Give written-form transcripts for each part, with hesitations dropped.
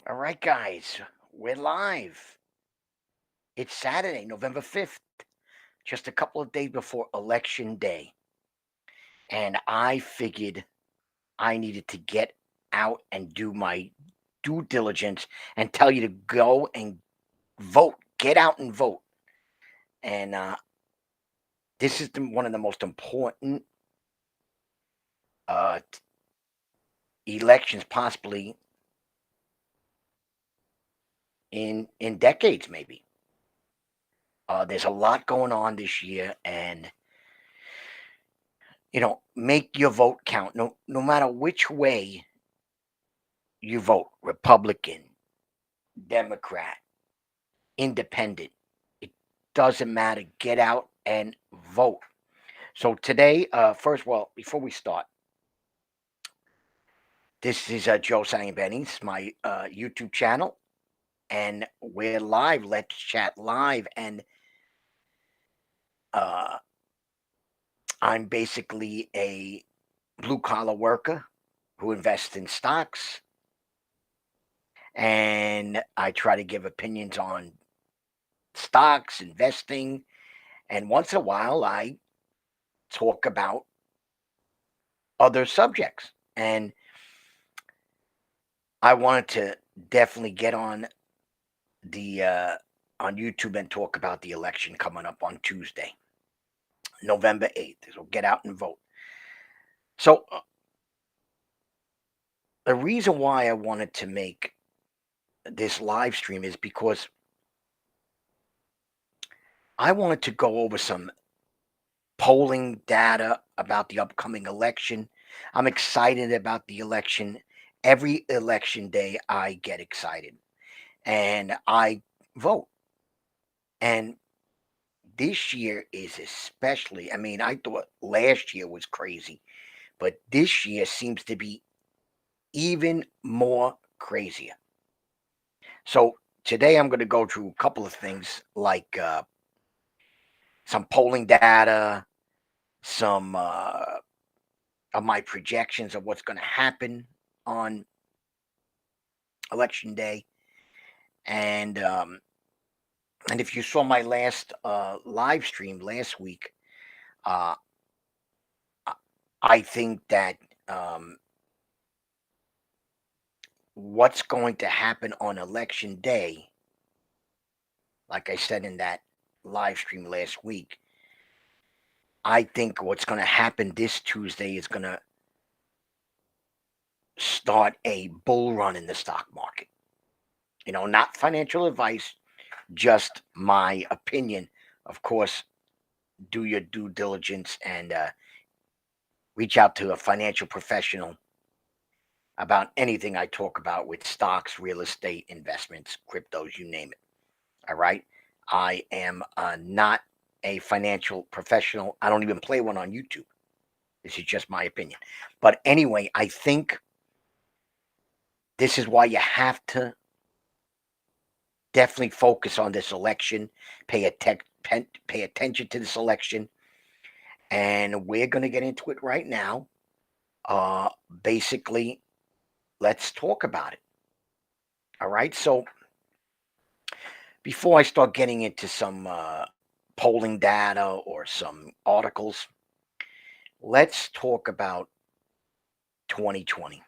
All right, guys, we're live. It's Saturday, November 5th, just a couple of days before Election Day. And I figured I needed to get out and do my due diligence and tell you to go and vote. Get out and vote. And this is one of the most important elections, possibly in decades, maybe. There's a lot going on this year, and make your vote count. No matter which way you vote, Republican, Democrat, Independent. It doesn't matter. Get out and vote. So today, first of all, before we start, this is Joe Saglimbeni. It's my YouTube channel, and we're live. Let's chat live. And uh, I'm basically a blue collar worker who invests in stocks, and I try to give opinions on stocks, investing, and once in a while, I talk about other subjects. And I wanted to definitely get the on YouTube and talk about the election coming up on Tuesday, November 8th. So get out and vote. So the reason why I wanted to make this live stream is because I wanted to go over some polling data about the upcoming election. I'm excited about the election. Every election day I get excited and I vote. And this year is especially, I mean, I thought last year was crazy, but this year seems to be even more crazier. So today I'm going to go through a couple of things like some polling data, some of my projections of what's going to happen on election day. And if you saw my last live stream last week, uh, I I think that what's going to happen on election day, like I said in that live stream last week, I think what's going to happen this Tuesday is going to start a bull run in the stock market. Not financial advice, just my opinion. Of course, do your due diligence and reach out to a financial professional about anything I talk about with stocks, real estate, investments, cryptos, you name it. All right. I am not a financial professional. I don't even play one on YouTube. This is just my opinion. But anyway, I think this is why you have to definitely focus on this election, pay attention to this election. And we're going to get into it right now. Uh, Basically, let's talk about it. All right. So before I start getting into some polling data or some articles, let's talk about 2020.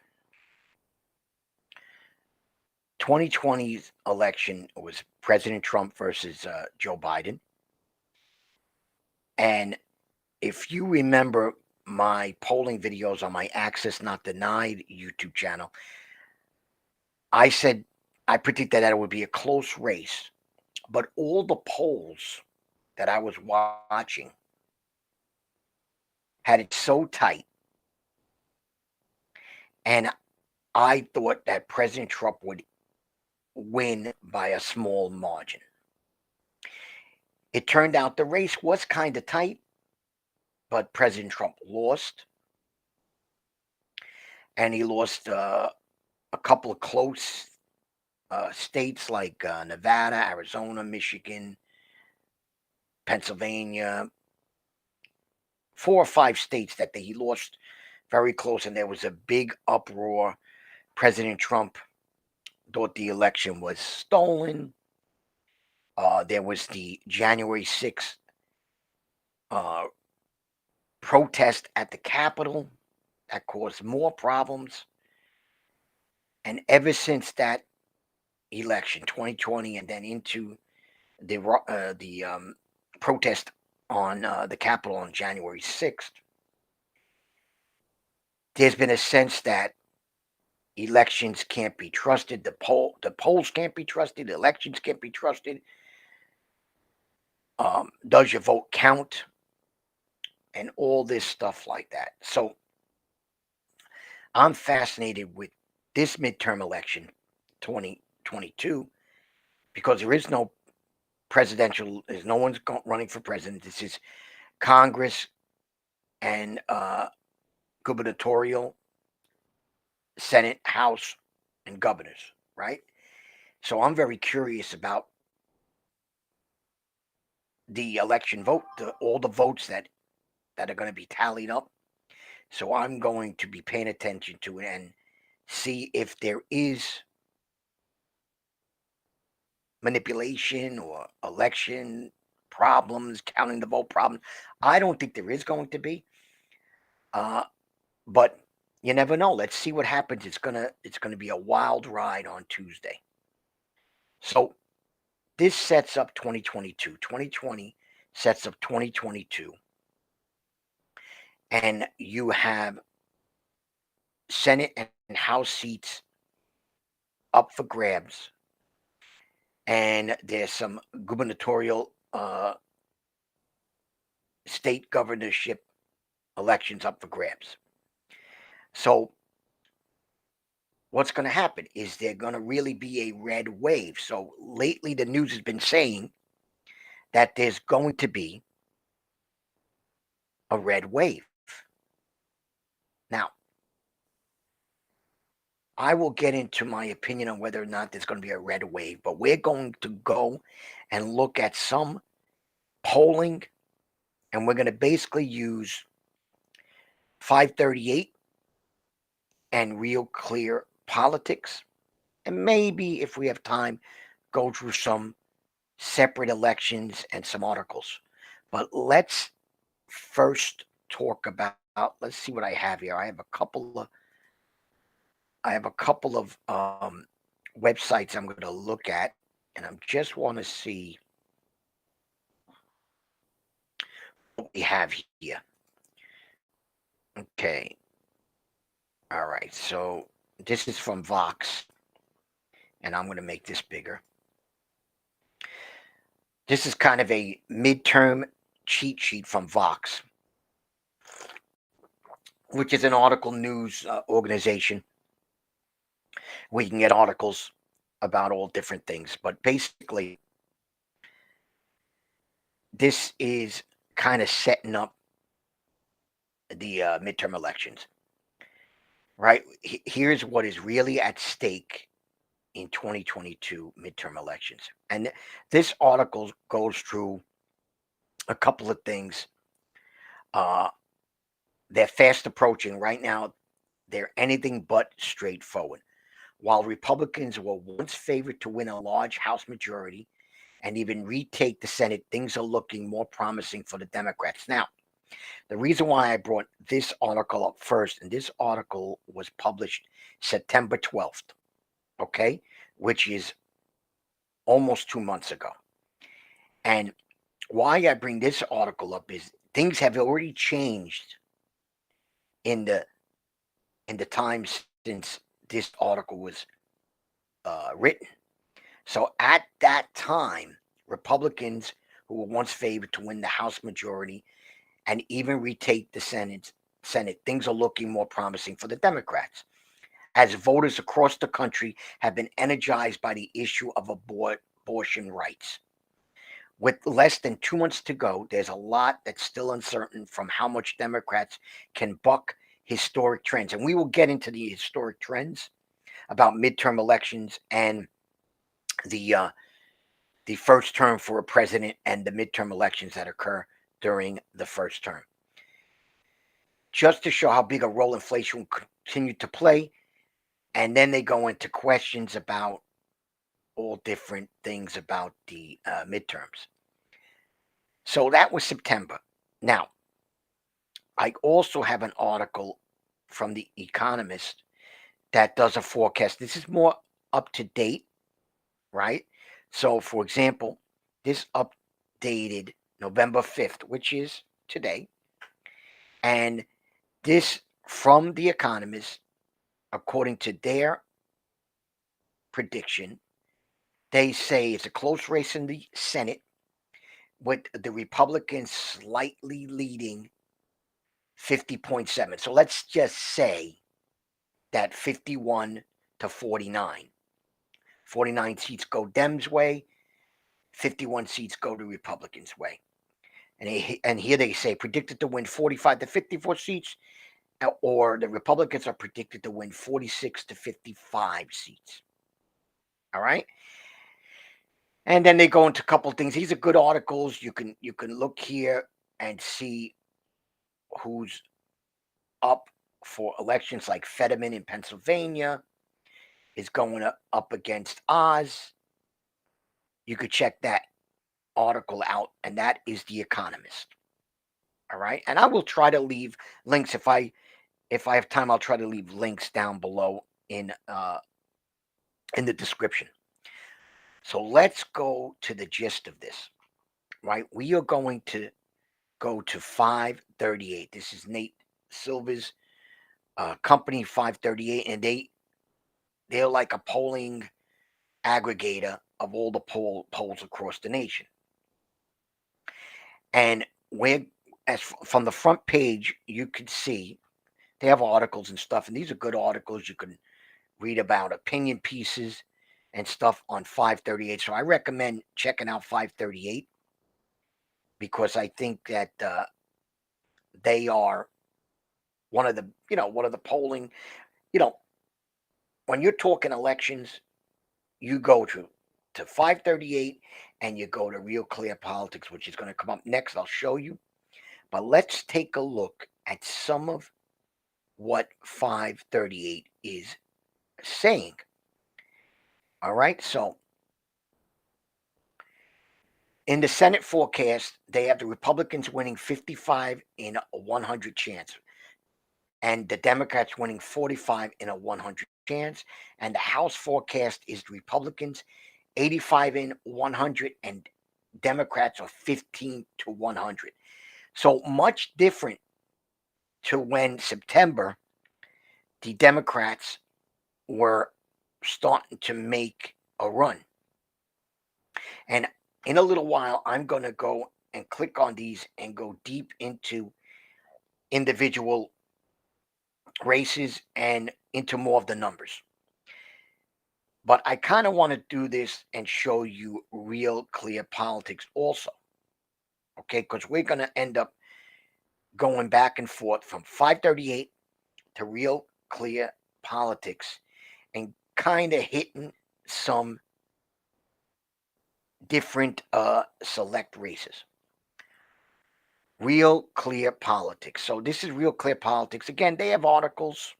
2020's election was President Trump versus Joe Biden. And if you remember my polling videos on my Access Not Denied YouTube channel, I said I predicted that it would be a close race, but all the polls that I was watching had it so tight, and I thought that President Trump would win by a small margin. It turned out the race was kind of tight, but President Trump lost, and he lost a couple of close states like Nevada, Arizona, Michigan, Pennsylvania, 4 or 5 states that he lost very close, and there was a big uproar. President Trump thought the election was stolen. There was the January 6th uh, protest at the Capitol that caused more problems. And ever since that election, 2020, and then into the protest on the Capitol on January 6th, there's been a sense that elections can't be trusted. The polls can't be trusted. Elections can't be trusted. Does your vote count? And all this stuff like that. So I'm fascinated with this midterm election, 2022, because there is no presidential. There's no one's running for president. This is Congress and gubernatorial, Senate, House, and governors, right? So I'm very curious about the election vote, all the votes that are going to be tallied up. So I'm going to be paying attention to it and see if there is manipulation or election problems, counting the vote problems. I don't think there is going to be, uh, but you never know. Let's see what happens. It's gonna be a wild ride on Tuesday. So this sets up 2022. 2020 sets up 2022, and you have Senate and House seats up for grabs, and there's some gubernatorial, state governorship elections up for grabs. So what's going to happen? Is there going to really be a red wave? So lately, the news has been saying that there's going to be a red wave. Now, I will get into my opinion on whether or not there's going to be a red wave, but we're going to go and look at some polling, and we're going to basically use 538 and Real Clear Politics, and maybe if we have time, go through some separate elections and some articles. But let's first talk about, let's see what I have here. I have a couple of websites I'm going to look at, and I just want to see what we have here. Okay. All right. So this is from Vox, and I'm going to make this bigger. This is kind of a midterm cheat sheet from Vox, which is an article news organization where you can get articles about all different things. But basically, this is kind of setting up the midterm elections, right? Here's what is really at stake in 2022 midterm elections. And this article goes through a couple of things. Uh, they're fast approaching right now. They're anything but straightforward. While Republicans were once favored to win a large House majority and even retake the Senate, things are looking more promising for the Democrats. Now, the reason why I brought this article up first, and this article was published September 12th, okay, which is almost 2 months ago. And why I bring this article up is things have already changed in the time since this article was written. So at that time, Republicans who were once favored to win the House majority and even retake the Senate, things are looking more promising for the Democrats, as voters across the country have been energized by the issue of abortion rights. With less than 2 months to go, there's a lot that's still uncertain from how much Democrats can buck historic trends. And we will get into the historic trends about midterm elections and the uh, the first term for a president and the midterm elections that occur during the first term. Just to show how big a role inflation will continue to play, and then they go into questions about all different things about the midterms. So that was September. Now, I also have an article from The Economist that does a forecast. This is more up to date, right? So, for example, this updated November 5th, which is today, and this from The Economist, according to their prediction, they say it's a close race in the Senate with the Republicans slightly leading 50.7. So let's just say that 51 to 49. 49 seats go Dems' way, 51 seats go the Republicans' way. And here they say predicted to win 45 to 54 seats, or the Republicans are predicted to win 46 to 55 seats. All right. And then they go into a couple of things. These are good articles. You can look here and see who's up for elections, like Fetterman in Pennsylvania is going up against Oz. You could check that article out, and that is The Economist. All right, and I will try to leave links if I have time. I'll try to leave links down below in the description. So let's go to the gist of this. Right, we are going to go to 538. This is Nate Silver's company, 538, and they're like a polling aggregator of all the polls across the nation. And we're from the front page, you can see they have articles and stuff, and these are good articles. You can read about opinion pieces and stuff on 538. So I recommend checking out 538 because I think that they are one of the polling. You know, when you're talking elections, you go to 538 and you go to Real Clear Politics, which is going to come up next. I'll show you. But let's take a look at some of what 538 is saying. All right. So in the Senate forecast, they have the Republicans winning 55 in a 100 chance, and the Democrats winning 45 in a 100 chance. And the House forecast is the Republicans 85 in 100 and Democrats are 15 to 100. So much different to when September, the Democrats were starting to make a run. And in a little while, I'm going to go and click on these and go deep into individual races and into more of the numbers. But I kind of want to do this and show you real clear politics also. Okay, because we're going to end up going back and forth from 538 to real clear politics and kind of hitting some different select races. Real Clear Politics. So this is Real Clear Politics. Again, they have articles,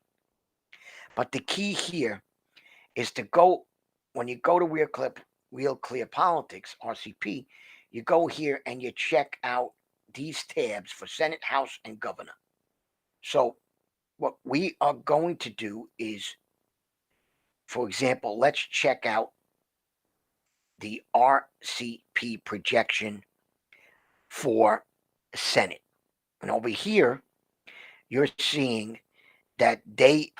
but the key here is to go when you go to Real Clear Politics (RCP). You go here and you check out these tabs for Senate, House, and Governor. So what we are going to do is, for example, let's check out the RCP projection for Senate. And over here, you're seeing that they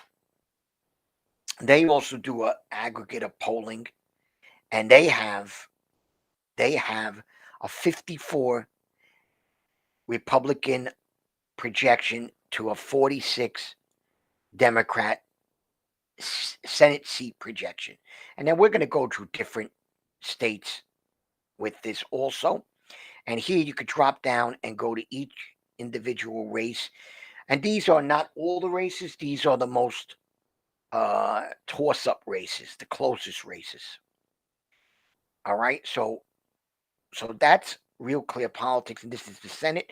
also do a aggregate of polling, and they have a 54 Republican projection to a 46 Democrat Senate seat projection. And then we're going to go to different states with this also. And here you could drop down and go to each individual race. And these are not all the races, these are the most toss up races, the closest races. All right. So that's Real Clear Politics, and this is the Senate.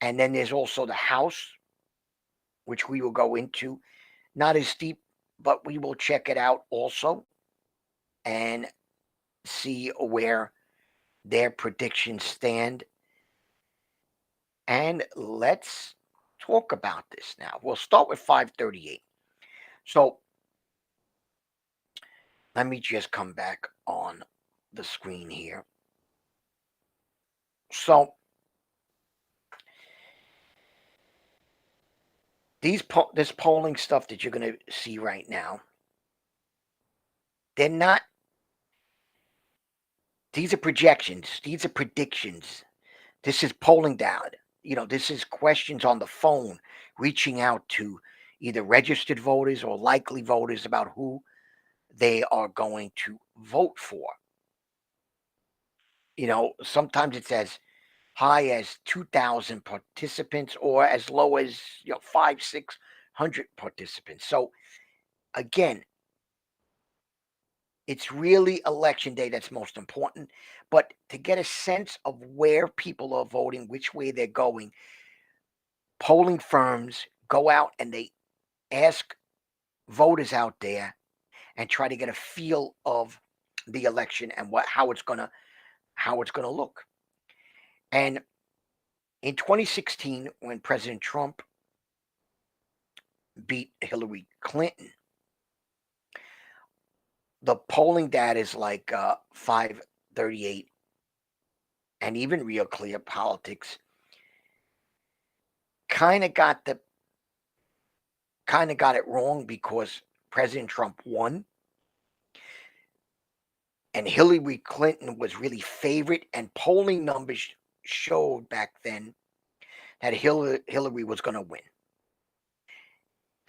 And then there's also the House, which we will go into. Not as deep, but we will check it out also. And see where their predictions stand, and let's talk about this now. We'll start with 538. So let me just come back on the screen here. So this polling stuff that you're going to see right now, they're not. These are projections. These are predictions. This is polling data. This is questions on the phone, reaching out to either registered voters or likely voters about who they are going to vote for. Sometimes it's as high as 2,000 participants or as low as five, 600 participants. So again, it's really election day that's most important. But to get a sense of where people are voting, which way they're going, polling firms go out and they ask voters out there and try to get a feel of the election and how it's gonna look. And in 2016, when President Trump beat Hillary Clinton, the polling data is like 538, and even Real Clear Politics kind of got the kind of got it wrong because President Trump won and Hillary Clinton was really favored, and polling numbers showed back then that Hillary was going to win.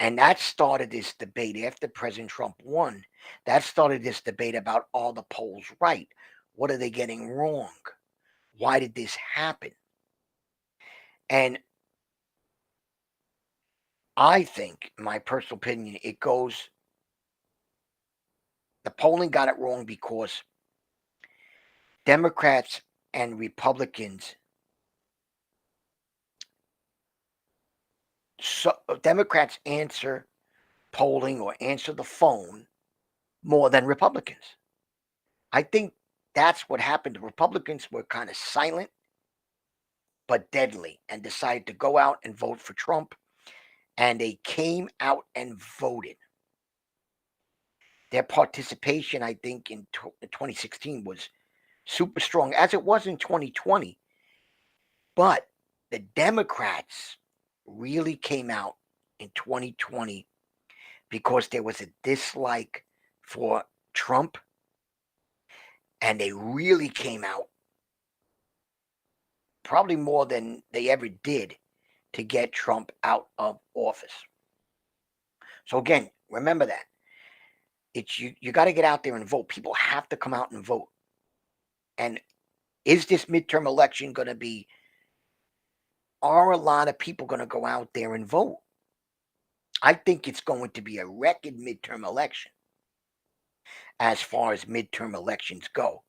And that started this debate after President Trump won. That started this debate about, are the polls right? What are they getting wrong? Why did this happen? And I think, my personal opinion, the polling got it wrong because Democrats and Republicans, so Democrats answer polling or answer the phone more than Republicans. I think that's what happened. The Republicans were kind of silent but deadly and decided to go out and vote for Trump. And they came out and voted. Their participation, I think, in 2016 was super strong, as it was in 2020. But the Democrats really came out in 2020 because there was a dislike for Trump, and they really came out probably more than they ever did to get Trump out of office. So again, remember that. It's you got to get out there and vote. People have to come out and vote. And is this midterm election going to be, are a lot of people going to go out there and vote? I think it's going to be a record midterm election as far as midterm elections go,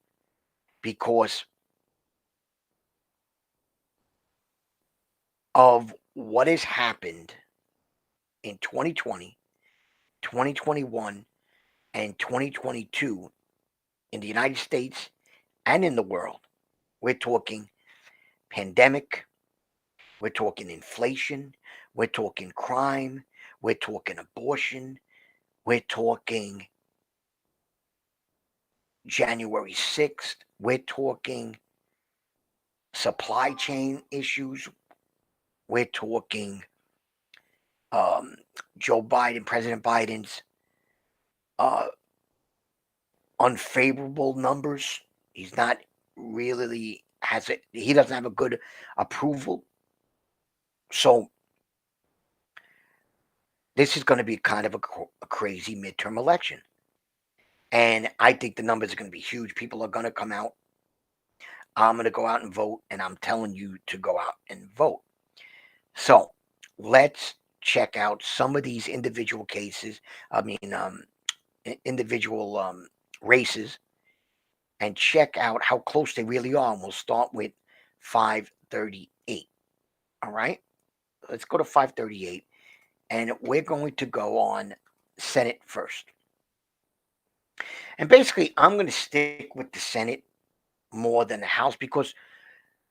because of what has happened in 2020, 2021, and 2022 in the United States and in the world. We're talking pandemic, we're talking inflation, we're talking crime, we're talking abortion, we're talking January 6th, we're talking supply chain issues, we're talking um, President Biden's uh, unfavorable numbers. He's not really has it. He doesn't have a good approval. So this is going to be kind of a crazy midterm election, and I think the numbers are going to be huge. People are going to come out. I'm going to go out and vote, and I'm telling you to go out and vote. So let's check out some of these individual cases. I mean, individual races, and check out how close they really are. And we'll start with 538. All right, let's go to 538, and we're going to go on Senate first. And basically, I'm going to stick with the Senate more than the House because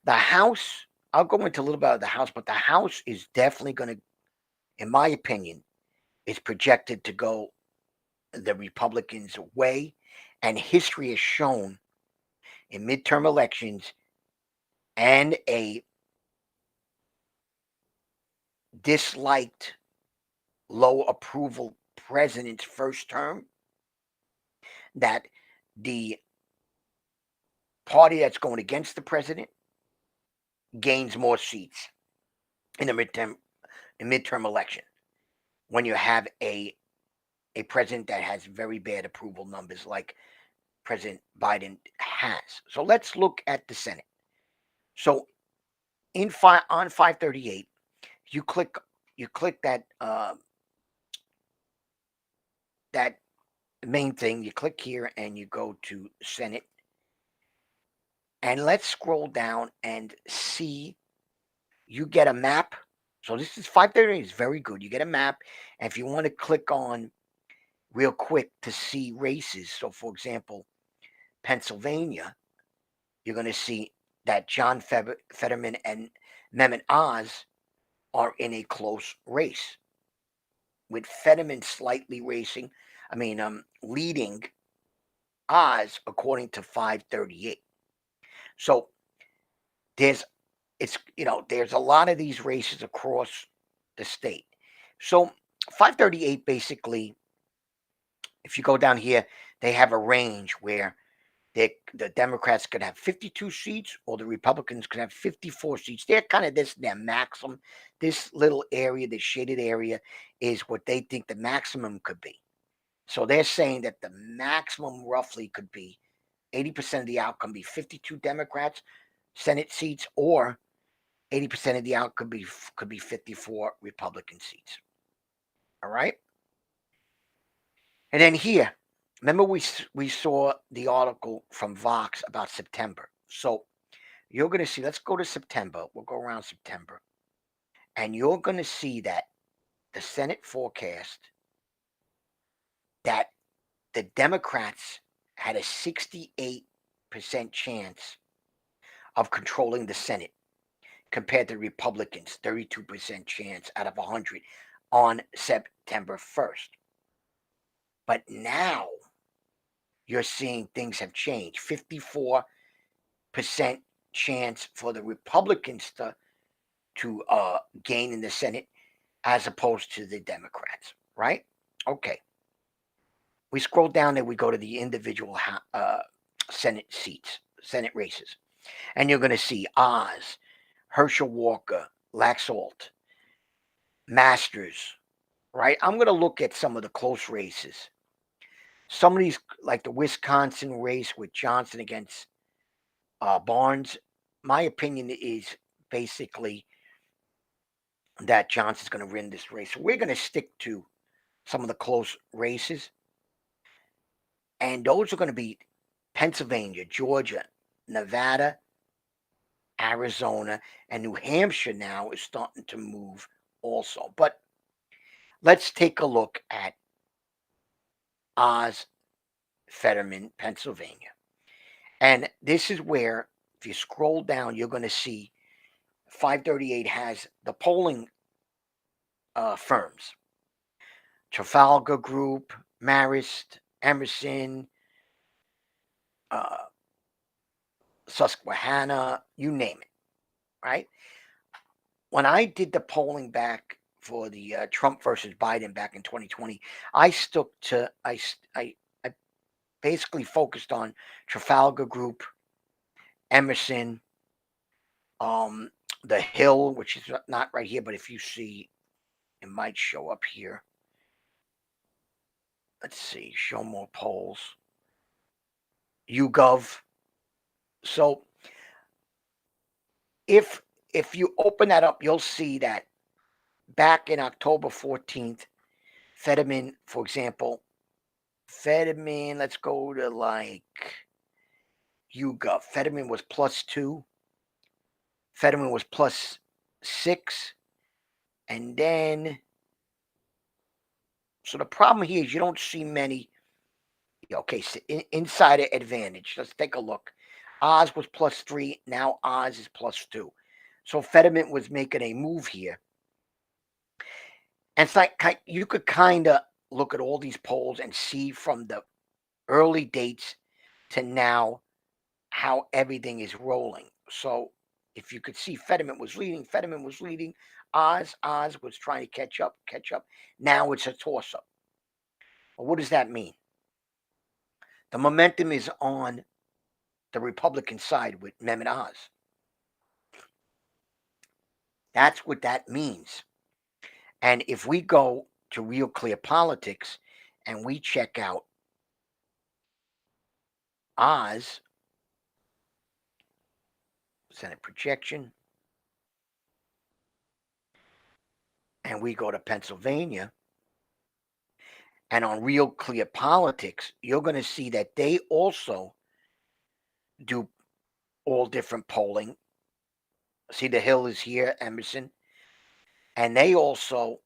the House, I'll go into a little bit of the House, but the House is definitely going to, in my opinion, is projected to go the Republicans' way. And history has shown in midterm elections and a disliked, low approval president's first term that the party that's going against the president gains more seats in the midterm election when you have a president that has very bad approval numbers like President Biden has. So let's look at the Senate. So on 538, you click you click that main thing. You click here and you go to Senate, and let's scroll down and see. You get a map. So this is 538 is very good. You get a map, and if you want to click on real quick to see races. So for example, Pennsylvania, you're going to see that John Fetterman and Mehmet Oz are in a close race, with Fetterman slightly leading Oz according to 538. So there's there's a lot of these races across the state. So 538 basically, if you go down here, they have a range where the Democrats could have 52 seats or the Republicans could have 54 seats. They're kind of their maximum. This little area, this shaded area, is what they think the maximum could be. So they're saying that the maximum roughly could be 80% of the outcome be 52 Democrats Senate seats, or 80% of the outcome could be 54 Republican seats. All right. And then here, remember we saw the article from Vox about September. So you're going to see, let's go to September. We'll go around September. And you're going to see that the Senate forecast that the Democrats had a 68% chance of controlling the Senate compared to Republicans, 32% chance out of 100 on September 1st. But now you're seeing things have changed. 54% chance for the Republicans to gain in the Senate as opposed to the Democrats, right? Okay. We scroll down and we go to the individual Senate seats, Senate races. And you're going to see Oz, Herschel Walker, Laxalt, Masters, right? I'm going to look at some of the close races. Some of these, like the Wisconsin race with Johnson against Barnes, my opinion is basically that Johnson's going to win this race. So we're going to stick to some of the close races, and those are going to be Pennsylvania, Georgia, Nevada, Arizona, and New Hampshire now is starting to move also. But let's take a look at Oz, Fetterman, Pennsylvania. And this is where, if you scroll down, you're going to see 538 has the polling firms: Trafalgar Group, Marist, Emerson, uh, Susquehanna, you name it, right? When I did the polling back for the Trump versus Biden back in 2020, I stuck to I basically focused on Trafalgar Group, Emerson, um, the Hill, which is not right here, but if you see, it might show up here. Let's see, show more polls. YouGov. So if if you open that up, you'll see that back in October 14th, Fetterman, for example, Fetterman, let's go to like YouGov. Fetterman was +2. Fetterman was +6. And then, so the problem here is you don't see many Yeah, okay, so insider advantage. Let's take a look. Oz was +3. Now Oz is +2. So Fetterman was making a move here. And it's like you could kind of look at all these polls and see from the early dates to now how everything is rolling. So if you could see Fetterman was leading, Oz was trying to catch up. Now it's a toss up. Well, what does that mean? The momentum is on the Republican side with Mehmet Oz. That's what that means. And if we go to Real Clear Politics and we check out Oz, Senate projection, and we go to Pennsylvania, and on Real Clear Politics, you're going to see that they also do all different polling. See, the Hill is here, Emerson, and they also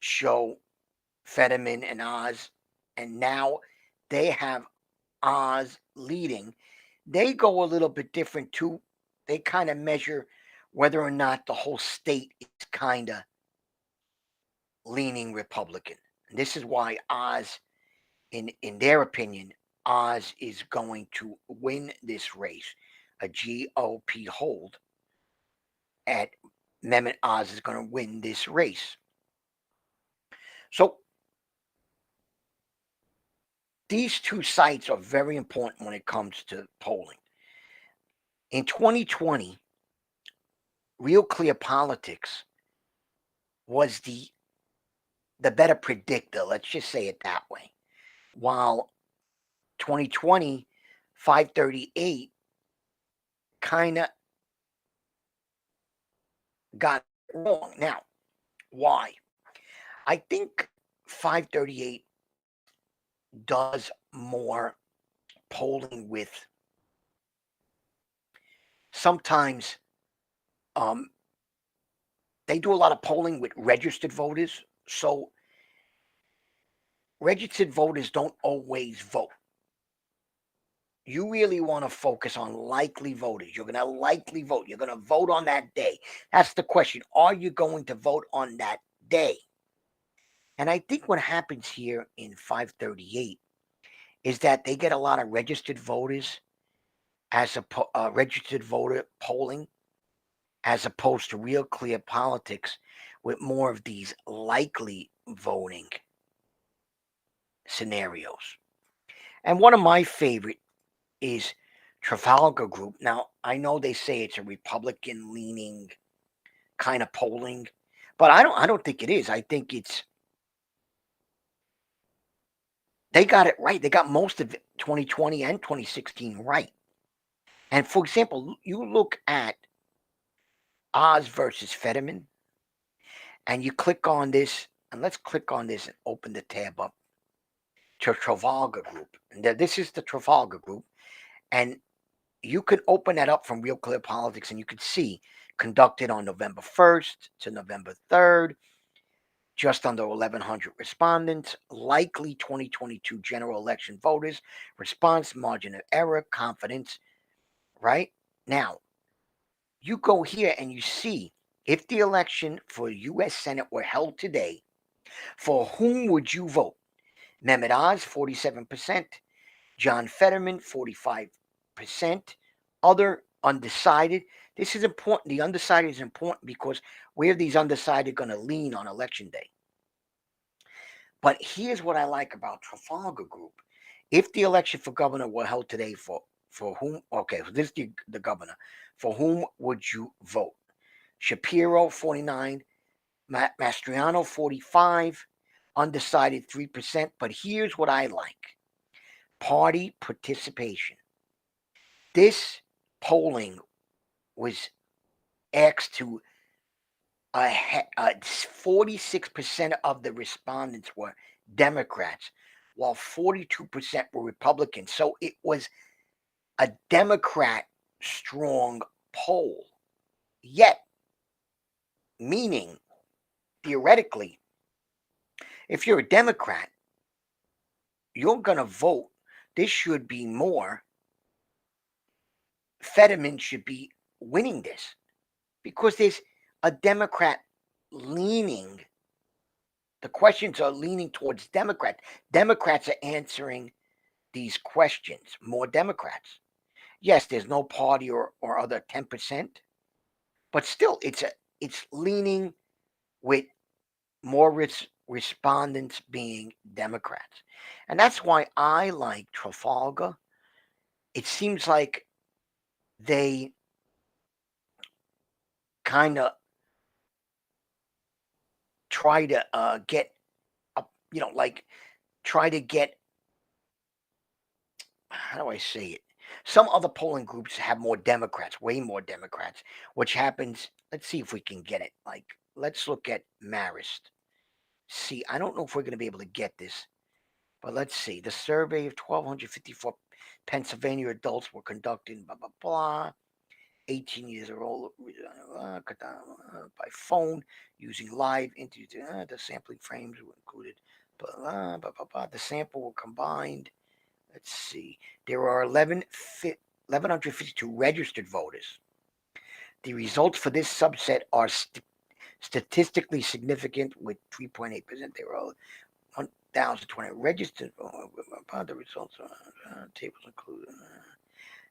show Fetterman and Oz, and now they have Oz leading. They go a little bit different too. They kind of measure whether or not the whole state is kind of leaning Republican. And this is why Oz, in their opinion, Oz is going to win this race. A GOP hold at Mehmet Oz is going to win this race. So these two sites are very important when it comes to polling. In 2020, Real Clear Politics was the better predictor. Let's just say it that way. While 2020, 538 kind of got it wrong. Now, why? I think 538 does more polling with sometimes um, they do a lot of polling with registered voters. So registered voters don't always vote. You really want to focus on likely voters. You're going to likely vote. You're going to vote on that day. That's the question. Are you going to vote on that day? And I think what happens here in 538 is that they get a lot of registered voters as a registered voter polling as opposed to Real Clear Politics with more of these likely voting scenarios. And one of my favorite is Trafalgar Group. Now, I know they say it's a Republican leaning kind of polling, but I don't think it is. I think it's they got it right. They got most of it, 2020 and 2016 right. And for example, you look at Oz versus Fetterman, and you click on this, and let's click on this and open the tab up to Trafalgar Group. And this is the Trafalgar Group, and you could open that up from Real Clear Politics, and you could see conducted on November 1st to November 3rd, just under 1,100 respondents, likely 2022 general election voters, response margin of error, confidence, right? Now, you go here and you see if the election for U.S. Senate were held today, for whom would you vote? Mehmet Oz, 47%, John Fetterman, 45%, other undecided. This is important. The undecided is important because where these undecided going to lean on election day. But here's what I like about Trafalgar Group. If the election for governor were held today, for whom? Okay, so this is the governor. For whom would you vote? Shapiro 49, Mastriano 45, undecided 3%. But here's what I like: party participation. This polling was asked to 46% of the respondents were Democrats, while 42% were Republicans. So it was a Democrat strong poll. Yet, meaning theoretically, if you're a Democrat, you're going to vote, this should be more. Fetterman should be winning this because there's a Democrat leaning. The questions are leaning towards Democrats. Democrats are answering these questions, more Democrats. Yes, there's no party or other 10%, but still it's leaning with more respondents being Democrats. And that's why I like Trafalgar. It seems like they kind of try to get up, like try to get, how do I say it? Some other polling groups have more Democrats, way more Democrats, which happens. Let's see if we can get it. Like, let's look at Marist. See, I don't know if we're going to be able to get this, but let's see. The survey of 1,254 Pennsylvania adults were conducted, blah, blah, blah. 18 years old by phone using live interviews. The sampling frames were included. Blah, blah, blah, blah. The sample were combined. Let's see. There are 1,152 registered voters. The results for this subset are statistically significant with 3.8%. There are 1,020 registered. The results tables included.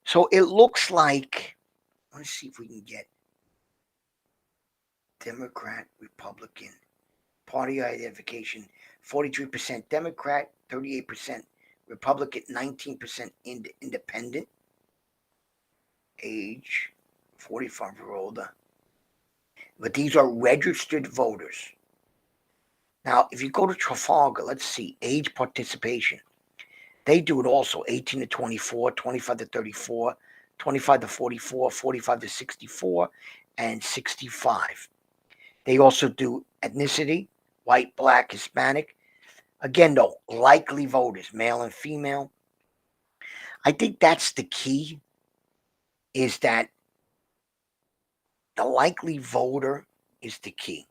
So it looks like, let's see if we can get Democrat, Republican, party identification, 43% Democrat, 38% Republican, 19% independent, age 45 or older. But these are registered voters. Now, if you go to Trafalgar, let's see, age participation. They do it also 18 to 24, 25 to 34, 25 to 44, 45 to 64, and 65. They also do ethnicity, white, black, Hispanic. Again, though, likely voters, male and female. I think that's the key, is that the likely voter is the key.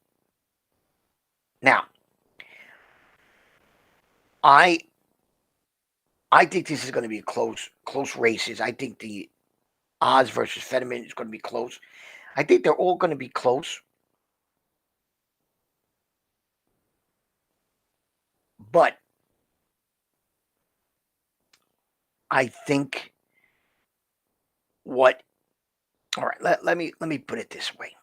Now, I think this is going to be close races. I think the Oz versus Fetterman is going to be close. I think they're all going to be close. But I think what all right, let me put it this way.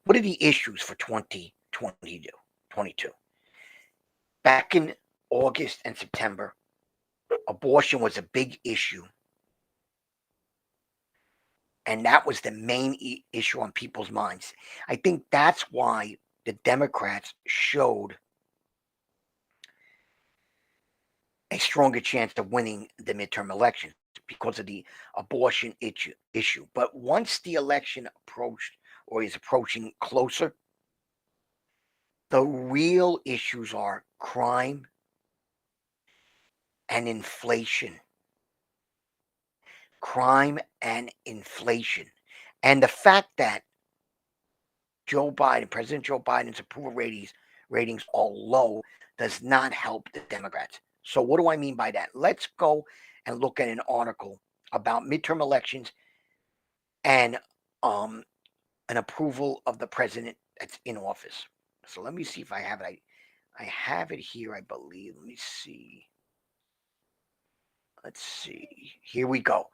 What are the issues for 2022? Back in August and September, abortion was a big issue. And that was the main issue on people's minds. I think that's why the Democrats showed a stronger chance of winning the midterm elections because of the abortion issue. But once the election approached or is approaching closer, the real issues are crime and inflation. Crime and inflation. And the fact that President Joe Biden's approval ratings are low does not help the Democrats. So what do I mean by that? Let's go and look at an article about midterm elections and an approval of the president that's in office. So let me see if I have it. I have it here, I believe. Let me see. Let's see. Here we go.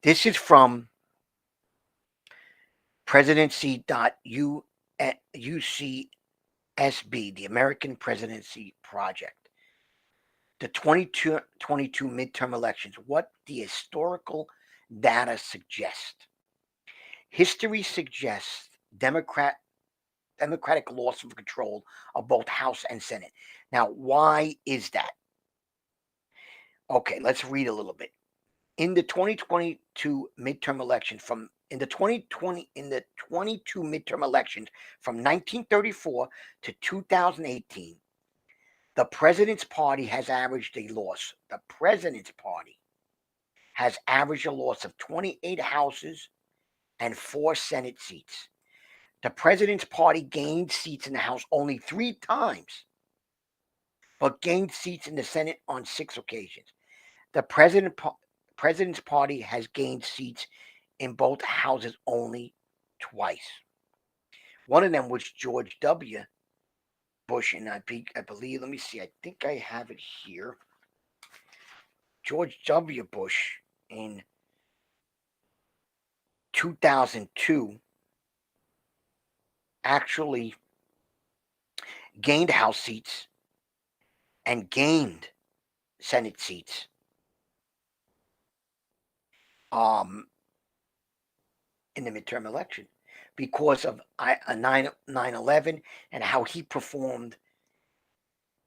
This is from presidency.ucsb, the American Presidency Project. The 2022 midterm elections, what the historical data suggest. History suggests Democratic loss of control of both House and Senate. Now, why is that? Okay, let's read a little bit. In the 2022 midterm elections in the 22 midterm elections from 1934 to 2018, the president's party has averaged a loss. The president's party has averaged a loss of 28 houses and 4 Senate seats. The president's party gained seats in the House only 3 times but gained seats in the Senate on 6 occasions. The president's party has gained seats in both houses only twice. One of them was George W. Bush, and I believe, let me see, I think I have it here. George W. Bush in 2002 actually gained House seats and gained Senate seats um, in the midterm election because of a 9/11 and how he performed.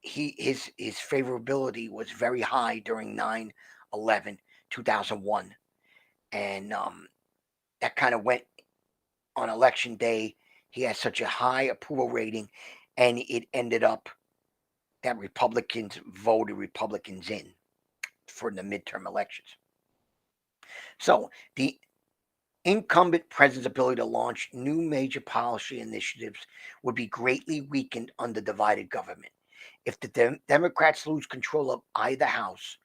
His favorability was very high during 9/11 2001, and that kind of went on election day. He had such a high approval rating, and it ended up that Republicans voted Republicans in for the midterm elections. So the incumbent president's ability to launch new major policy initiatives would be greatly weakened under divided government. If the Democrats lose control of either house,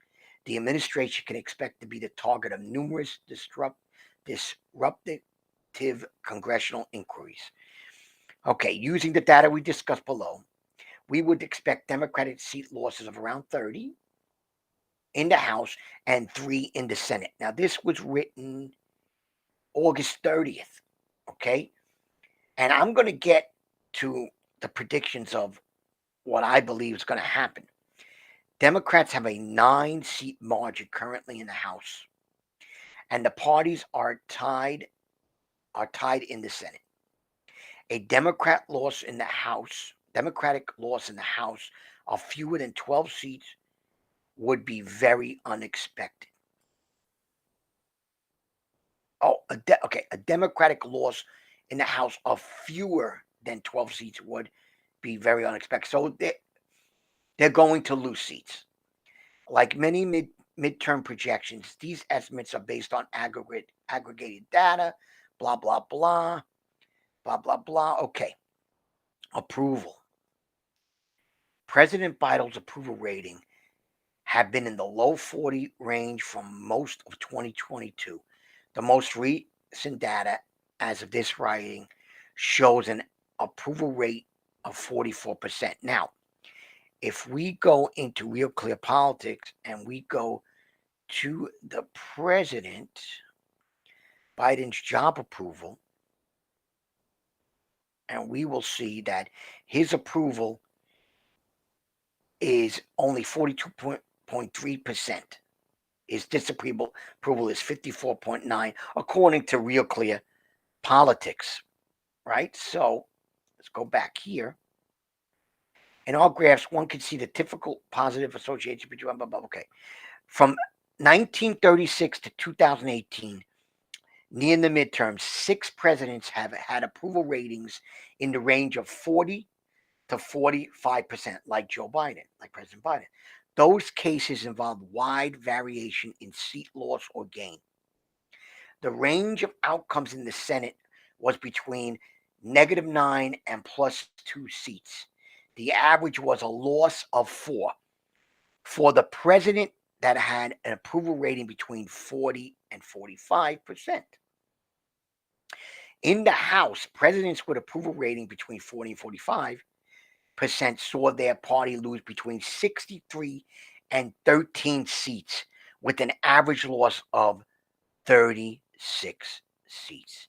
the administration can expect to be the target of numerous disruptive congressional inquiries. Okay, using the data we discussed below, we would expect Democratic seat losses of around 30 in the House and 3 in the Senate. Now, this was written August 30th, okay? And I'm going to get to the predictions of what I believe is going to happen. Democrats have a 9-seat margin currently in the House, and the parties are tied in the Senate. A Democratic loss in the House of fewer than 12 seats would be very unexpected. Oh, a Democratic loss in the House of fewer than 12 seats would be very unexpected. So they're going to lose seats. Like many midterm projections, these estimates are based on aggregated data, blah, blah, blah, blah, blah, blah. Okay, approval. President Biden's approval rating have been in the low 40 range for most of 2022. The most recent data as of this writing shows an approval rate of 44%. Now, if we go into Real Clear Politics and we go to the president, Biden's job approval, and we will see that his approval is only 42.3%. His disapproval is 54.9, according to Real Clear Politics, right? So let's go back here. In all graphs, one can see the typical positive association between, blah, blah, blah. Okay. From 1936 to 2018, near the midterms, 6 presidents have had approval ratings in the range of 40 to 45%, like Joe Biden, like President Biden. Those cases involve wide variation in seat loss or gain. The range of outcomes in the Senate was between -9 and +2 seats. The average was a loss of 4 for the president that had an approval rating between 40 and 45%. In the House, presidents with approval rating between 40 and 45% saw their party lose between 63 and 13 seats, with an average loss of 36 seats.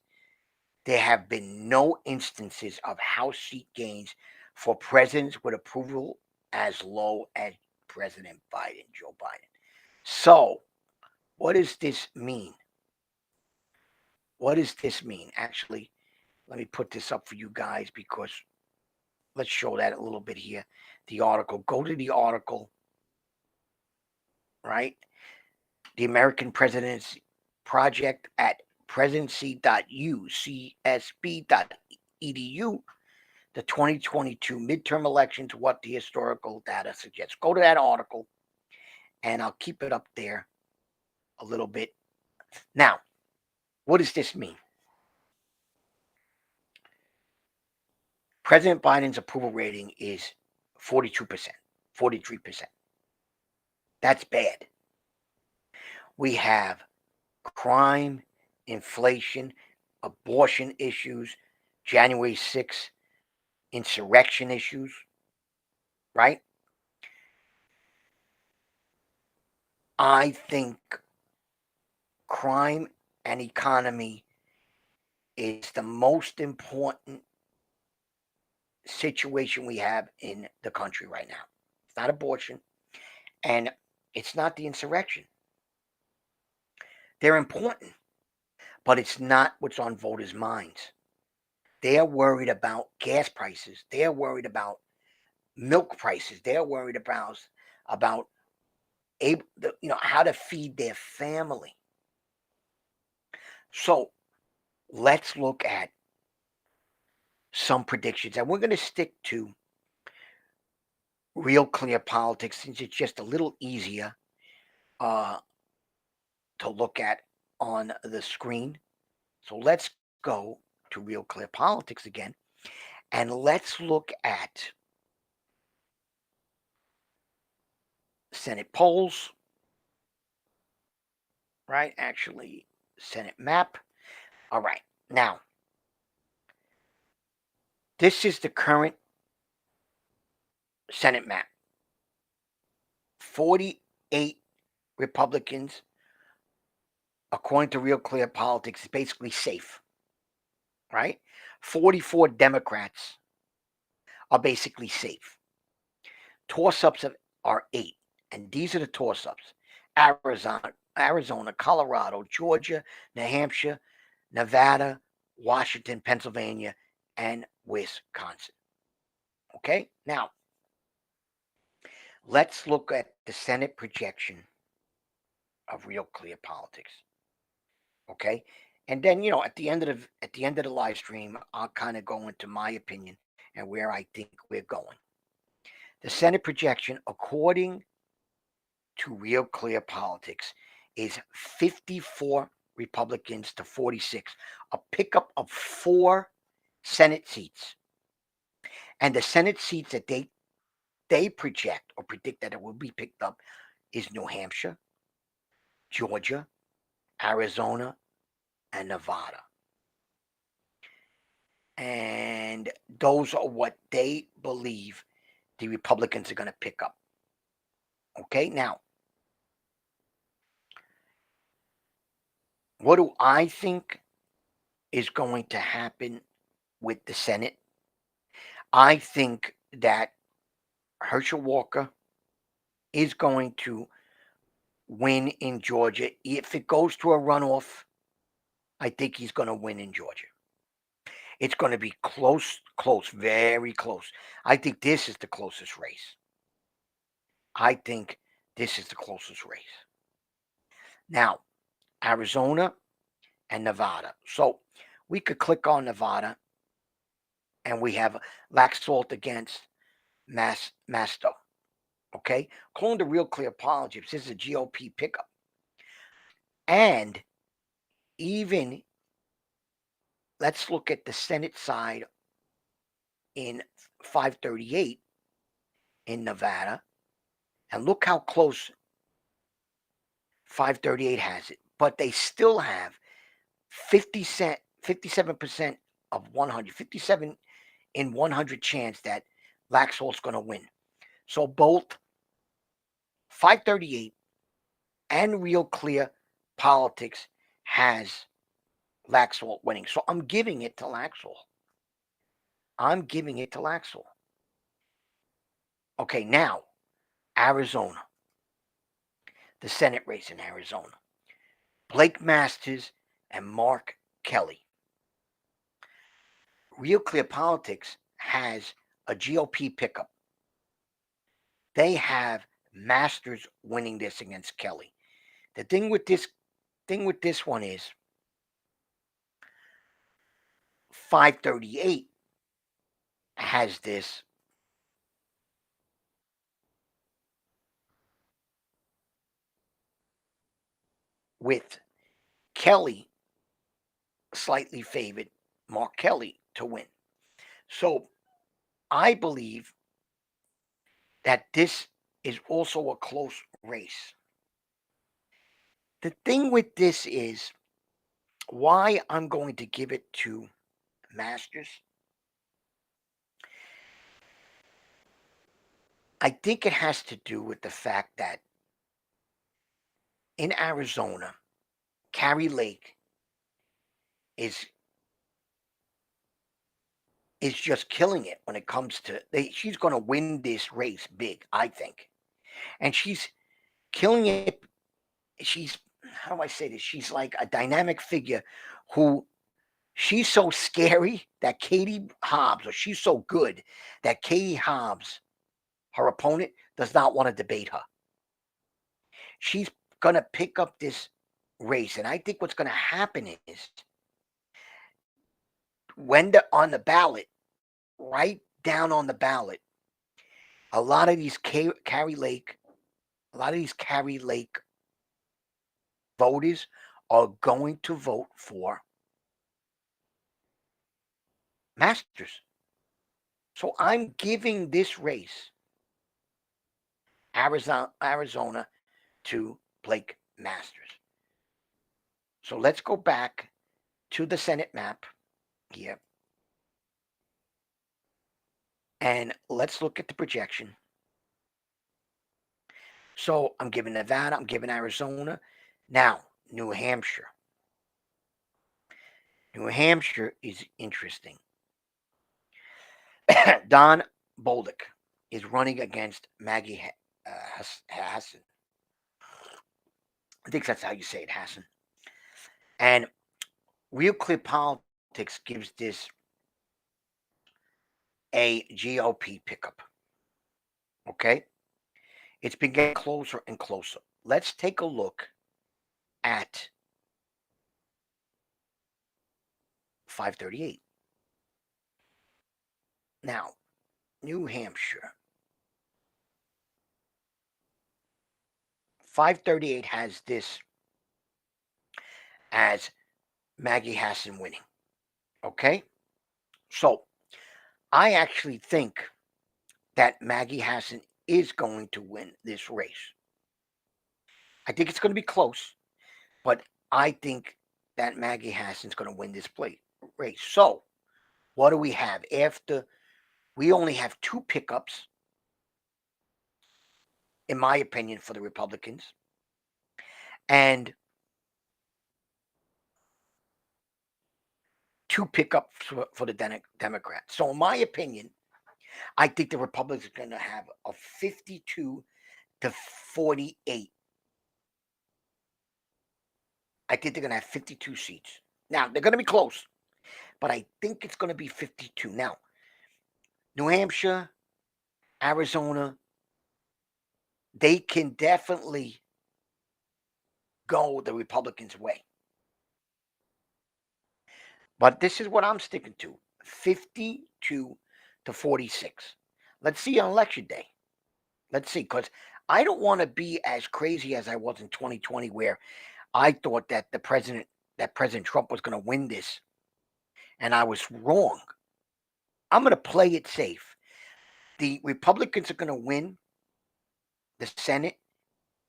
There have been no instances of House seat gains for presidents with approval as low as President Biden, Joe Biden. So, what does this mean? What does this mean? Actually, let me put this up for you guys because let's show that a little bit here. The article. Go to the article, right? The American Presidency Project at presidency.ucsb.edu. The 2022 midterm elections, what the historical data suggests. Go to that article, and I'll keep it up there a little bit. Now, what does this mean? President Biden's approval rating is 42%. 43%. That's bad. We have crime, inflation, abortion issues, January 6th insurrection issues, right? I think crime and economy is the most important situation we have in the country right now. It's not abortion and it's not the insurrection. They're important, but it's not what's on voters' minds. They're worried about gas prices. They're worried about milk prices. They're worried about how to feed their family. So let's look at some predictions, and we're going to stick to real clear politics since it's just a little easier uh, to look at on the screen. So let's go to real clear politics again, and let's look at Senate polls, right? Actually, Senate map. All right. Now, this is the current Senate map. 48 Republicans, according to Real Clear Politics, is basically safe, right? 44 Democrats are basically safe. Toss ups are 8, and these are the toss ups: Arizona, Colorado, Georgia, New Hampshire, Nevada, Washington, Pennsylvania, and Wisconsin. Okay, now let's look at the Senate projection of Real Clear Politics. Okay, and then at the end of the live stream, I'll kind of go into my opinion and where I think we're going. The Senate projection, according to Real Clear Politics, is 54 Republicans to 46, a pickup of 4 Senate seats. And the Senate seats that they project or predict that it will be picked up is New Hampshire, Georgia, Arizona, and Nevada. And those are what they believe the Republicans are going to pick up. Okay, now, what do I think is going to happen with the Senate? I think that Herschel Walker is going to win in Georgia. If it goes to a runoff, I think he's going to win in Georgia. It's going to be close, close, very close. I think this is the closest race. I think this is the closest race. Now, Arizona and Nevada. So we could click on Nevada and we have Laxalt against Masto. Okay? According to Real Clear Politics, this is a GOP pickup. And even let's look at the Senate side in 538 in Nevada. And look how close 538 has it. But they still have 57% of 100, 57 in 100 chance that Laxalt's going to win. So both 538 and Real Clear Politics has Laxalt winning. So I'm giving it to Laxalt. I'm giving it to Laxalt. Okay, now Arizona, the Senate race in Arizona. Blake Masters and Mark Kelly. Real Clear Politics has a GOP pickup. They have Masters winning this against Kelly. The thing with this one is 538 has this with Kelly slightly favored Mark Kelly to win. So I believe that this is also a close race. The thing with this is why I'm going to give it to Masters. I think it has to do with the fact that in Arizona, Carrie Lake is is just killing it when it comes to she's going to win this race big, I think. And she's killing it. She's, how do I say this? She's like a dynamic figure who she's so scary that Katie Hobbs, or she's so good that Katie Hobbs, her opponent, does not want to debate her. She's going to pick up this race. And I think what's going to happen is when they're on the ballot, right down on the ballot, a lot of these Carrie Lake, a lot of these Carrie Lake voters are going to vote for Masters. So I'm giving this race, Arizona to Blake Masters. So let's go back to the Senate map here. And let's look at the projection. So I'm giving Nevada, I'm giving Arizona. Now, New Hampshire. New Hampshire is interesting. Don Bolduc is running against Maggie Hassan. I think that's how you say it, Hassan. And Real Clear Politics gives this a GOP pickup. Okay? It's been getting closer and closer. Let's take a look at 538. Now, New Hampshire. 538 has this as Maggie Hassan winning. Okay? So, I actually think that Maggie Hassan is going to win this race. I think it's going to be close, but I think that Maggie Hassan's going to win this race. So, what do we have? After we only have two pickups, in my opinion, for the Republicans, and two pickups for the Democrats. So, in my opinion, I think the Republicans are going to have a 52 to 48. I think they're going to have 52 seats. Now, they're going to be close, but I think it's going to be 52. Now, New Hampshire, Arizona, they can definitely go the Republicans' way. But this is what I'm sticking to 52 to 46. Let's see on election day. Let's see, because I don't want to be as crazy as I was in 2020, where I thought that President Trump was going to win this, and I was wrong. I'm going to play it safe. The Republicans are going to win the Senate,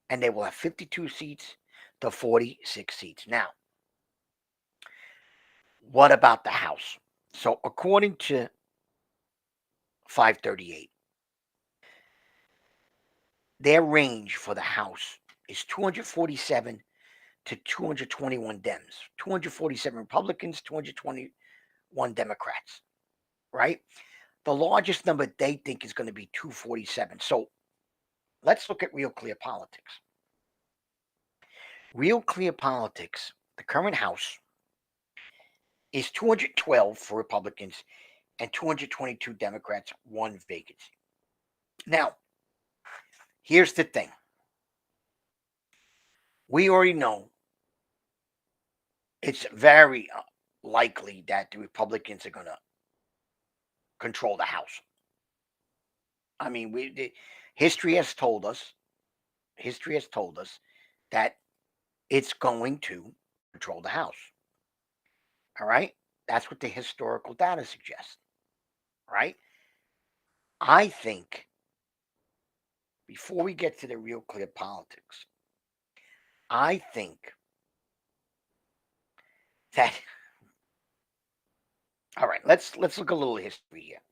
and they will have 52 seats to 46 seats. Now, what about the House? So, according to 538, their range for the House is 247 to 221 Dems, 247 Republicans, 221 Democrats, right? The largest number they think is going to be 247. So let's look at Real Clear Politics. Real Clear Politics, the current House, is 212 for Republicans and 222 Democrats, one vacancy. Now, here's the thing. We already know it's very likely that the Republicans are going to control the House. I mean, history has told us, that it's going to control the House. All right? That's what the historical data suggests. Right? I think before we get to the real clear politics, I think that all right, let's look a little history here.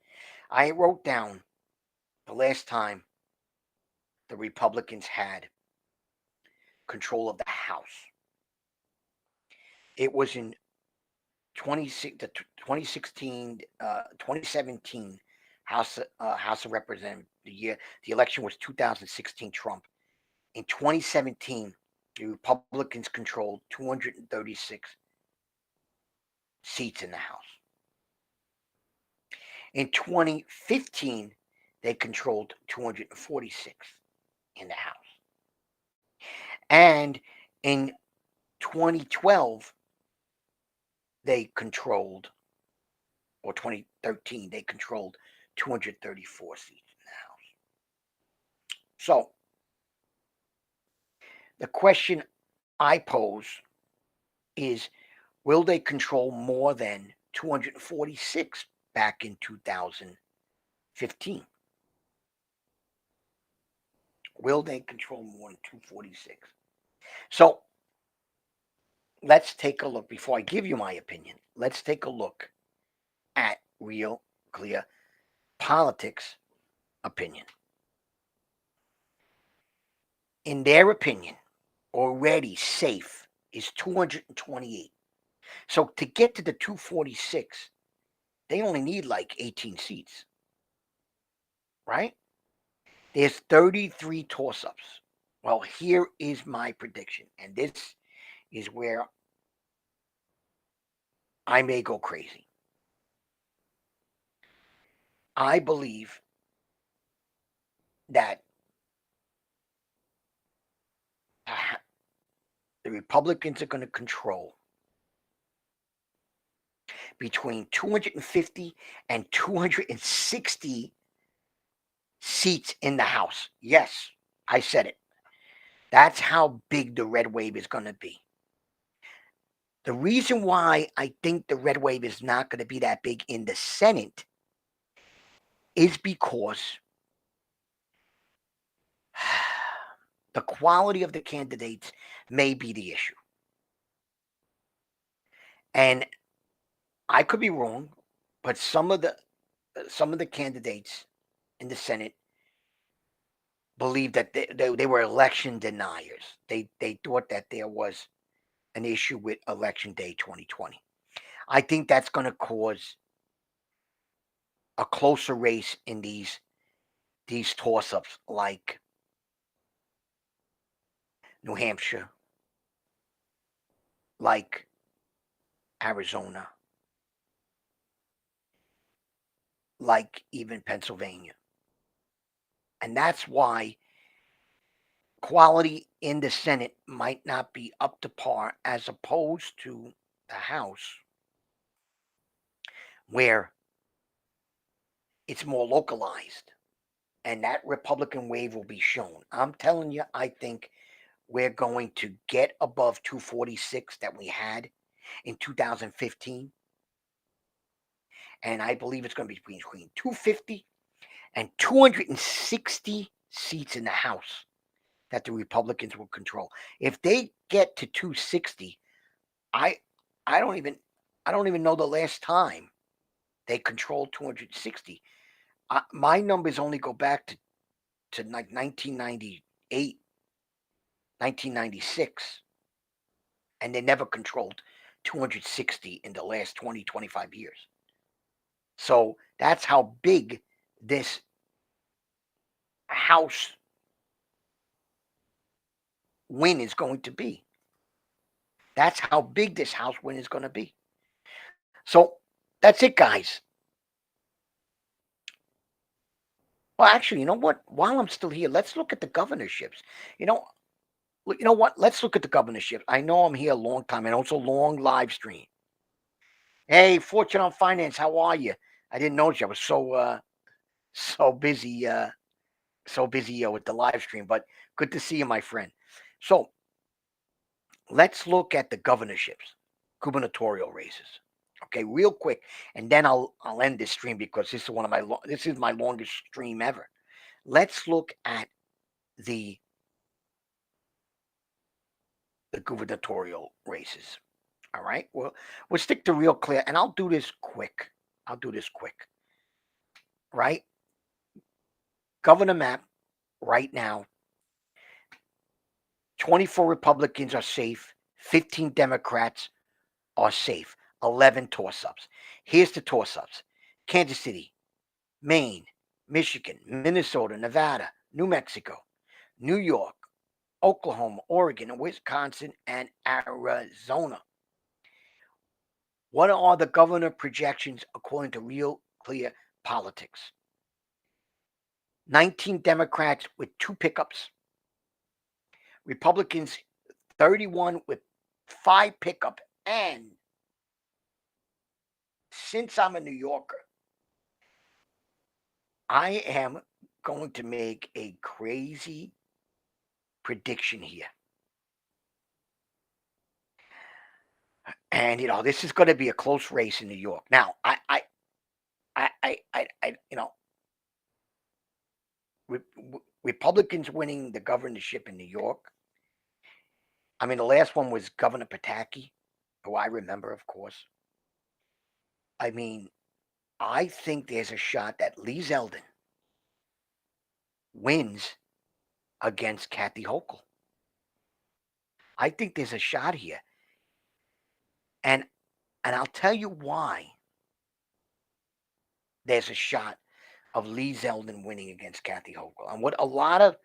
I wrote down the last time the Republicans had control of the House. It was in 2016, 2017 House of Representatives. The election was 2016 Trump. In 2017, the Republicans controlled 236 seats in the House. In 2015, they controlled 246 in the House. And in 2012, they controlled, or 2013, they controlled 234 seats in the House. So the question I pose is, will they control more than 246 back in 2015? Will they control more than 246? So let's take a look. Before I give you my opinion, let's take a look at real, clear politics opinion. In their opinion, already safe is 228. So to get to the 246, they only need like 18 seats, right? There's 33 toss ups. Well, here is my prediction, and this is where I may go crazy. I believe that the Republicans are going to control between 250 and 260 seats in the House. Yes, I said it. That's how big the red wave is going to be. The reason why I think the red wave is not going to be that big in the Senate is because the quality of the candidates may be the issue. And I could be wrong, but some of the candidates in the Senate believe that they were election deniers. They thought that there was an issue with election day 2020. I think that's going to cause a closer race in these toss-ups like New Hampshire, like Arizona, like even Pennsylvania. And that's why quality in the Senate might not be up to par as opposed to the House, where it's more localized and that Republican wave will be shown. I'm telling you, I think we're going to get above 246 that we had in 2015. And I believe it's going to be between 250 and 260 seats in the House that the Republicans will control. If they get to 260, I I don't even I don't even know the last time they controlled 260. My numbers only go back to like 1998, 1996, and they never controlled 260 in the last 20, 25 years. So that's how big this House win is going to be. That's how big this House win is going to be. So that's it, guys. Well, actually, you know what? While I'm still here, let's look at the governorships. You know, you know what? Let's look at the governorships. I know I'm here a long time, and also long live stream. Hey, Fortune on Finance, how are you? I didn't notice you. I was so busy with the live stream, but good to see you, my friend. So let's look at the governorships, gubernatorial races. Okay, real quick, and then I'll end this stream because this is my longest stream ever. Let's look at the the gubernatorial races. All right. Well, we'll stick to real clear, and I'll do this quick. I'll do this quick. Right. Governor map right now. 24 Republicans are safe. 15 Democrats are safe. 11 toss-ups. Here's the toss-ups: Kansas City, Maine, Michigan, Minnesota, Nevada, New Mexico, New York, Oklahoma, Oregon, Wisconsin, and Arizona. What are the governor projections according to Real Clear Politics? 19 Democrats with 2 pickups. Republicans 31 with 5 pickup. And since I'm a New Yorker, I am going to make a crazy prediction here. And this is going to be a close race in New York. Now, Republicans winning the governorship in New York. I mean, the last one was Governor Pataki, who I remember, of course. I mean, I think there's a shot that Lee Zeldin wins against Kathy Hochul. I think there's a shot here, and I'll tell you why there's a shot of Lee Zeldin winning against Kathy Hochul. And what a lot of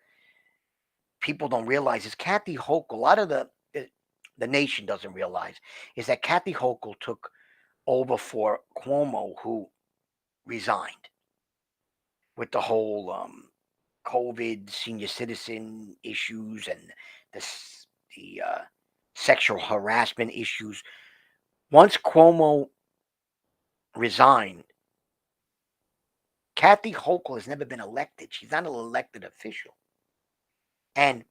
people don't realize is Kathy Hochul. A lot of the nation doesn't realize is that Kathy Hochul took over for Cuomo, who resigned with the whole COVID senior citizen issues and the sexual harassment issues. Once Cuomo resigned, Kathy Hochul has never been elected. She's not an elected official. And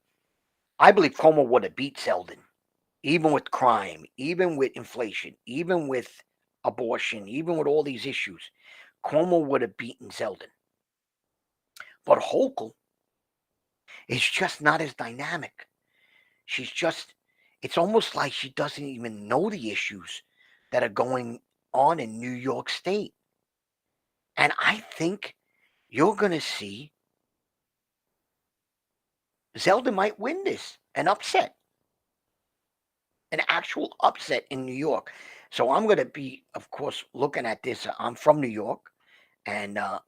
I believe Cuomo would have beat Zeldin, even with crime, even with inflation, even with abortion, even with all these issues. Cuomo would have beaten Zeldin. But Hochul is just not as dynamic. It's almost like she doesn't even know the issues that are going on in New York State. And I think you're going to see Zeldin might win this, an actual upset in New York. So I'm going to be, of course, looking at this. I'm from New York, and I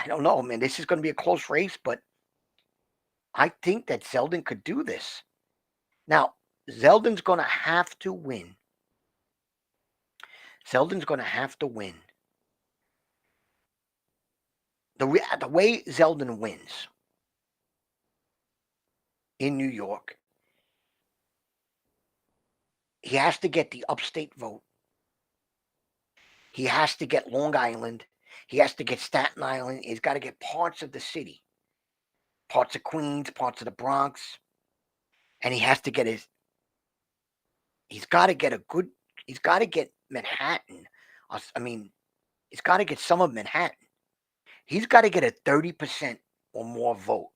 don't know, man. This is going to be a close race, but I think that Zeldin could do this. Now, Zeldin's going to have to win. Zeldin's going to have to win. The way Zeldin wins in New York, he has to get the upstate vote. He has to get Long Island. He has to get Staten Island. He's got to get parts of the city, parts of Queens, parts of the Bronx, and he has to get he's got to get he's got to get Manhattan. I mean, he's got to get some of Manhattan. He's got to get a 30% or more vote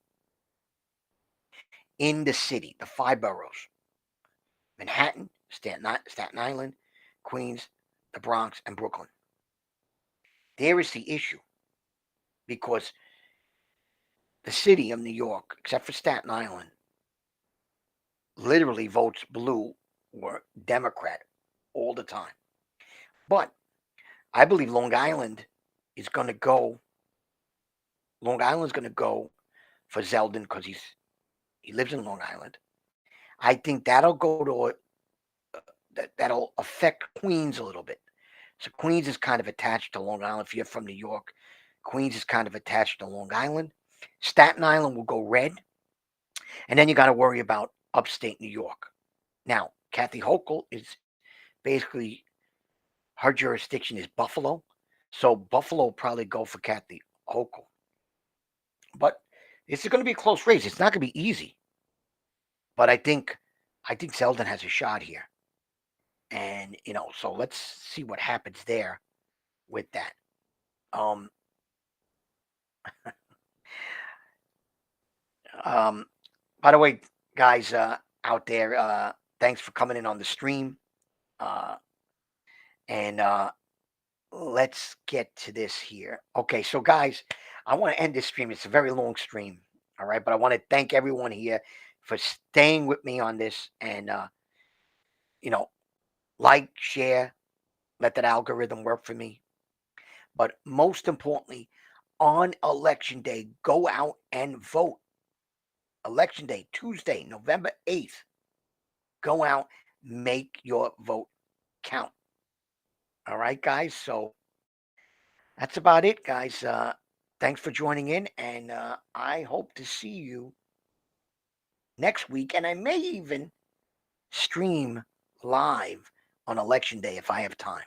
in the city, the 5 boroughs: Manhattan, Staten Island, Queens, the Bronx, and Brooklyn. There is the issue, because the city of New York, except for Staten Island, literally votes blue or Democrat all the time. But I believe Long Island is going to go. Long Island's going to go for Zeldin because he lives in Long Island. I think that'll go to that'll affect Queens a little bit. So Queens is kind of attached to Long Island. If you're from New York, Queens is kind of attached to Long Island. Staten Island will go red, and then you got to worry about upstate New York. Now, Kathy Hochul is basically, her jurisdiction is Buffalo, so Buffalo will probably go for Kathy Hochul. But this is going to be a close race. It's not going to be easy, but I think Zeldin has a shot here, and so let's see what happens there with that. Um, Um, by the way, guys, out there, thanks for coming in on the stream. Uh, and let's get to this here. Okay, so guys, I want to end this stream. It's a very long stream. All right, but I want to thank everyone here for staying with me on this, and you know, like, share, let that algorithm work for me. But most importantly, on election day, go out and vote. Election day, Tuesday, November 8th. Go out, make your vote count. All right, guys. So that's about it, guys. Thanks for joining in, and I hope to see you next week. And I may even stream live on election day if I have time.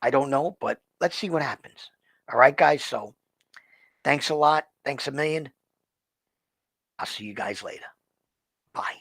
I don't know, but let's see what happens. All right, guys. So thanks a lot. Thanks a million. I'll see you guys later. Bye.